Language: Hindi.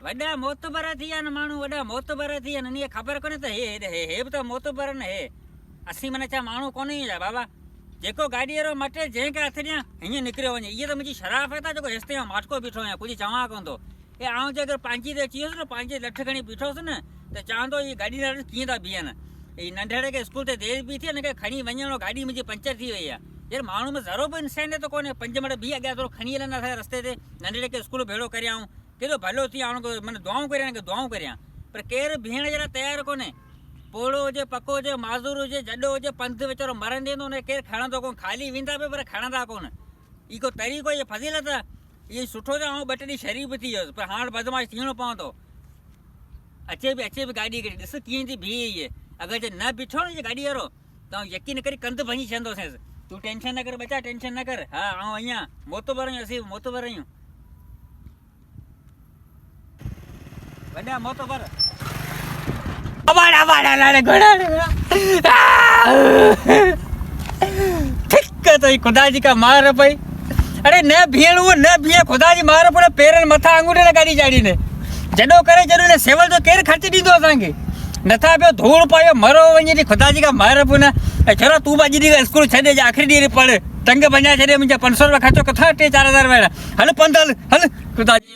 वॾा मोतबर थी विया न माण्हू वॾा मोतबर थी विया न इहे ख़बर कोन्हे त हे बि त मोतबर न हे असीं माना छा माण्हू कोन ई छा बाबा जेको गाॾी वारो मटे जंहिंखे हथु ॾियां हीअं निकिरियो वञे इहा त मुंहिंजी शराफ़त आहे जेको रिश्ते में माटको बीठो आहियां कुझु चवां कोन थो ऐं आउं जे अगरि पंहिंजी ते अची वियुसि न पंहिंजी लठ खणी बीठोसि न त चवंदो इहे गाॾी वारा कीअं था बीहनि हीअ नंढड़े खे स्कूल ते देरि बि थी हिनखे खणी वञिणो गाॾी मुंहिंजी पंचर थी वई आहे यार माण्हू में ज़रो बि इंसानियत कोन्हे 5 मिंट बीह अॻियां थोरो खणी हलंदा असांजे रस्ते ते नंढड़े खे स्कूल भेड़ो करियाऊं केॾो भलो थी माना दुआऊं करियां पर केरु बीहण जे लाइ तयारु कोन्हे पोड़ो हुजे पको हुजे माज़ूर हुजे जॾो हुजे पंधु वीचारो मरंदे हुन केरु खणंदो कोन ख़ाली वेंदा पिया पर खणंदा कोन इहो को तरीक़ो इहो फज़ीलत आहे इहो सुठो त आउं 2 ॾींहं शरीफ़ थी वियुसि पर हाणे बदमाश थियणो पवंदो अचे बि गाॾी करे ॾिस कीअं थी बीहे इहे अगरि जे न बीठो न इहो गाॾी वारो त आउं यकीन करे कंधु भञी छॾंदोसि तूं टेंशन न कर बचा टेंशन न कर हा आउं अञा मोतबर आहियूं असीं मोतबर आहियूं वॾा मोतबर खुदा जी का मार पई अरे न बीहण उहो न बीहे खुदा जी मार पड़े पेरनि मथां आंगूठे न गाॾी चाढ़ीने जॾो करे जॾो ने सेवल जो केरु ख़र्च ॾींदो असांखे नथा पियो धूड़ पायो मरो वञे खुदा जी का मार पई न छोरा तूं अॼु ॾींहुं स्कूल छॾे जा आख़िरी ॾींहुं पढ़ टंग बञा छॾे मुंहिंजा 500 रुपया ख़र्चो किथां 3-4 हज़ार वेड़ा हल पंधु हल खुदा जी